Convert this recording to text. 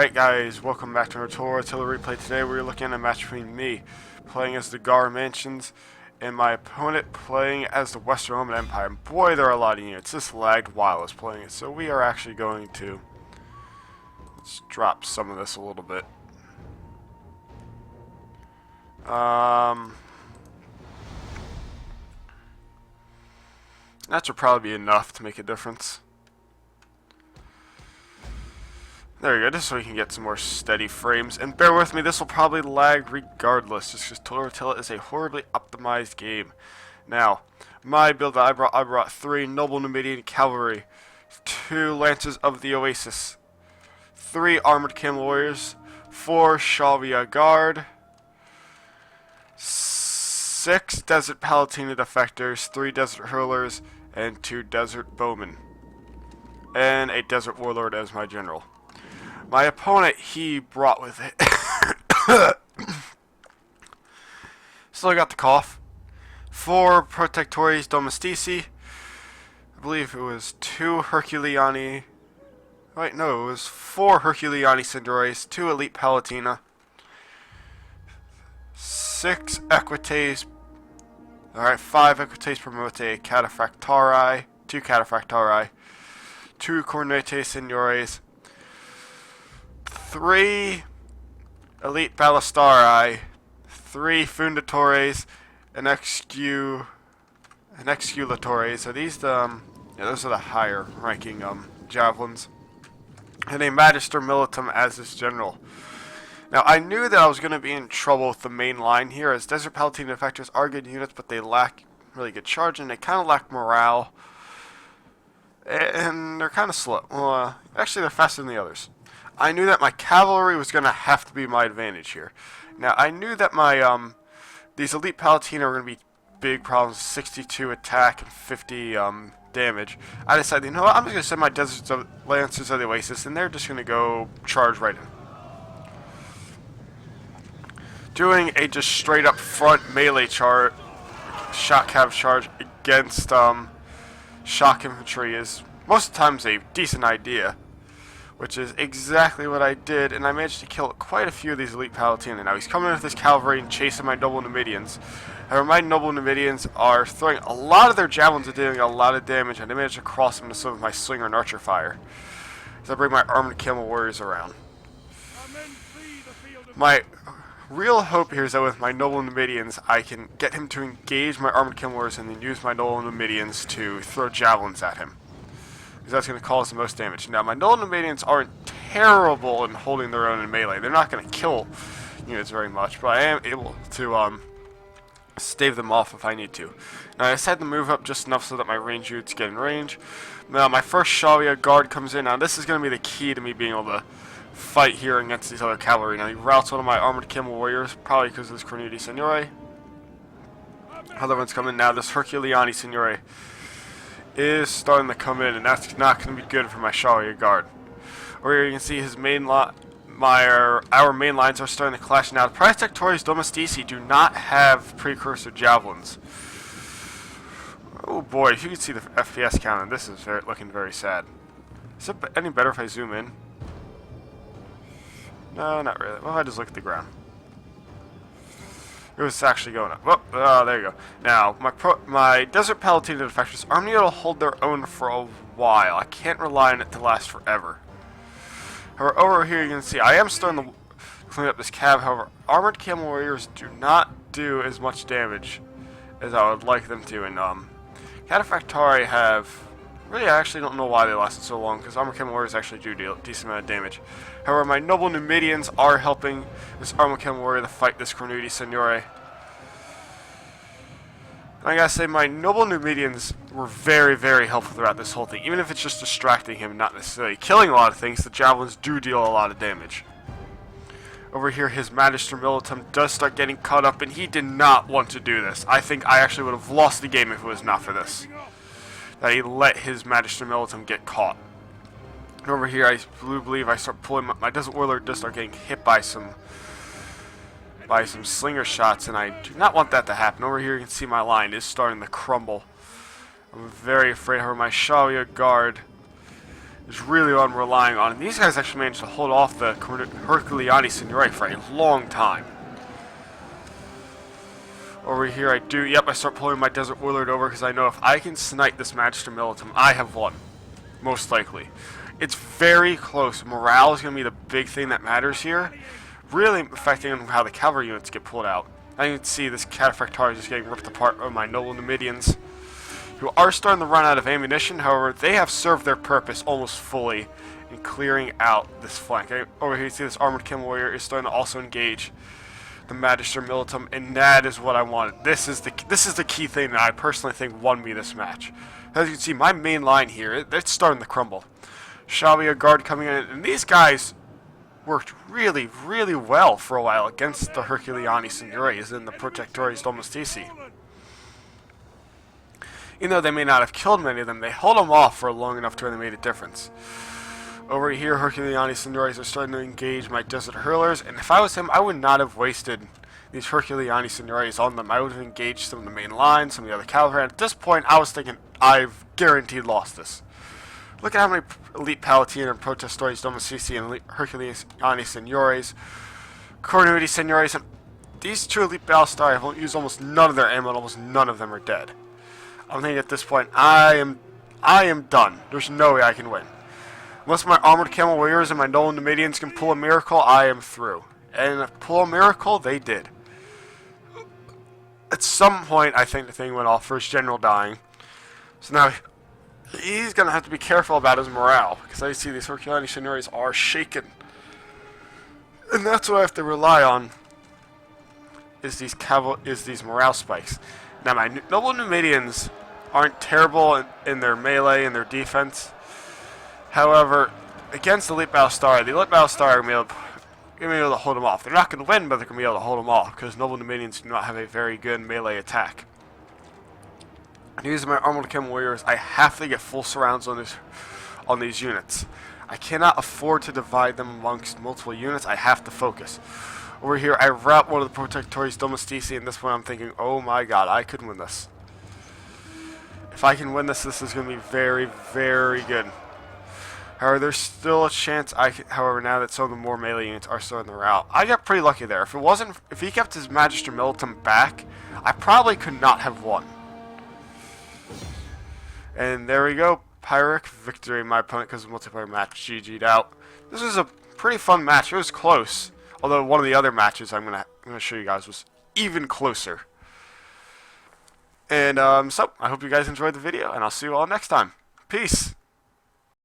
Alright guys, welcome back to our tour Attila replay. Today we're looking at a match between me, playing as the Garamantians, and my opponent playing as the Western Roman Empire. And boy, there are a lot of units. This lagged while I was playing it, so we are actually going to... let's drop some of this a little bit. That should probably be enough to make a difference. There we go, just so we can get some more steady frames. And bear with me, this will probably lag regardless, just because Total Attila is a horribly optimized game. Now, my build that I brought 3 Noble Numidian Cavalry, 2 Lances of the Oasis, 3 Armored Camel Warriors, 4 Shavia Guard, 6 Desert Palatina Defectors, 3 Desert Hurlers, and 2 Desert Bowmen. And a Desert Warlord as my general. My opponent, he brought with it. Still got the cough. 4 Protectores Domestici. I believe it was 2 Herculeani. Wait, no, it was 4 Herculeani Centaurs, 2 Elite Palatina, 6 Equites. Alright, 5 Equites Promote Cataphractari, 2 Cataphractari, 2 Cornete Signores, 3 Elite Ballistari, 3 Fundatores, and Exculatores. So these yeah, those are the higher ranking javelins. And a Magister Militum as this general. Now I knew that I was going to be in trouble with the main line here, as Desert Palatina Defectors are good units, but they lack really good charge and they kind of lack morale. And they're kind of slow. Well, actually they're faster than the others. I knew that my cavalry was going to have to be my advantage here. Now, I knew that my, these Elite Palatina were going to be big problems, 62 attack and 50, damage. I decided, you know what, I'm just going to send my Lancers of the Oasis, and they're just going to go charge right in. Doing a just straight up front melee shock cav charge against, shock infantry is, most of the times, a decent idea. Which is exactly what I did, and I managed to kill quite a few of these Elite Palatina. Now he's coming with his cavalry and chasing my Noble Numidians. However, my Noble Numidians are throwing a lot of their javelins, are doing a lot of damage, and I managed to cross them to some of my slinger and archer fire. As I bring my Armored Camel Warriors around. My real hope here is that with my Noble Numidians, I can get him to engage my Armored Camel Warriors and then use my Noble Numidians to throw javelins at him. Because that's going to cause the most damage. Now, my Noble Numidians aren't terrible in holding their own in melee. They're not going to kill units very much, but I am able to stave them off if I need to. Now, I decided to move up just enough so that my range units get in range. Now, my first Shavia Guard comes in. Now, this is going to be the key to me being able to fight here against these other cavalry. Now, he routes one of my Armored Camel Warriors, probably because of this Cornete Signore. Other one's coming now. This Herculeani Signore is starting to come in, and that's not going to be good for my Shavia Guard. Over here you can see his main our main lines are starting to clash now. The Protectores Domestici do not have precursor javelins. Oh boy, if you can see the FPS counter, this is looking very sad. Is it any better if I zoom in? No, not really. Well, I just look at the ground. It was actually going up. Oh, there you go. Now, my Desert Palatina Defectors are able to hold their own for a while. I can't rely on it to last forever. However, over here you can see I am starting to clean up this cav. However, Armored Camel Warriors do not do as much damage as I would like them to. And Cataphractari have... really, I actually don't know why they lasted so long, because Armored Camel Warriors actually do deal a decent amount of damage. However, my Noble Numidians are helping this Armored Camel Warrior to fight this Cornete Signore. And I gotta say, my Noble Numidians were very, very helpful throughout this whole thing. Even if it's just distracting him, not necessarily killing a lot of things, the javelins do deal a lot of damage. Over here, his Magister Militum does start getting caught up, and he did not want to do this. I think I actually would have lost the game if it was not for this. That he let his Magister Militum get caught. And over here, I believe I start pulling my Desert Warlord does start getting hit by some slinger shots, and I do not want that to happen. Over here, you can see my line is starting to crumble. I'm very afraid. However, my Shavia Guard is really what I'm relying on. And these guys actually managed to hold off the Herculeani Signori for a long time. Over here I start pulling my Desert Warlord over because I know if I can snipe this Magister Militum, I have won. Most likely. It's very close. Morale is going to be the big thing that matters here. Really affecting how the cavalry units get pulled out. I can see this Cataphractari just getting ripped apart by my noble Numidians, who are starting to run out of ammunition. However, they have served their purpose almost fully in clearing out this flank. Over here you see this Armored King Warrior is starting to also engage the Magister Militum, and that is what I wanted. This is the key thing that I personally think won me this match. As you can see, my main line here, it's starting to crumble. Shabia Guard coming in, and these guys worked really, really well for a while against the Herculeani Signores and the Protectores Domestici. Even though they may not have killed many of them, they held them off for long enough to where they made a difference. Over here, Herculeani Signores are starting to engage my Desert Hurlers, and if I was him, I would not have wasted these Herculeani Signores on them. I would have engaged some of the main lines, some of the other cavalry, and at this point, I was thinking, I've guaranteed lost this. Look at how many Elite Palatine and Protestores Domestici and Elite Herculeani Signores, Cornuti Signores, and these two Elite Ballistari have used almost none of their ammo, and almost none of them are dead. I'm thinking at this point, I am done. There's no way I can win. Unless my Armored Camel Warriors and my Nolan Numidians can pull a miracle, I am through. And pull a miracle, they did. At some point, I think the thing went off for his general dying. So now, he's going to have to be careful about his morale, because I see these Herculeani Signores are shaken. And that's what I have to rely on, is these morale spikes. Now, my Noble Numidians aren't terrible in their melee and their defense. However, against the Elite Ballistari, the Elite Ballistari are going to be able to hold them off. They're not going to win, but they're going to be able to hold them off, because Noble Numidians do not have a very good melee attack. Using my Armored Camel Warriors, I have to get full surrounds on these units. I cannot afford to divide them amongst multiple units. I have to focus. Over here, I rout one of the Protectores Domestici, and this one I'm thinking, oh my god, I could win this. If I can win this, this is going to be very, very good. However, there's still a chance however, now that some of the more melee units are still in the rout. I got pretty lucky there. If he kept his Magister Militum back, I probably could not have won. And there we go. Pyrrhic victory. My opponent, because of the multiplayer match, GG'd out. This was a pretty fun match. It was close. Although one of the other matches I'm gonna show you guys was even closer. And so I hope you guys enjoyed the video, and I'll see you all next time. Peace.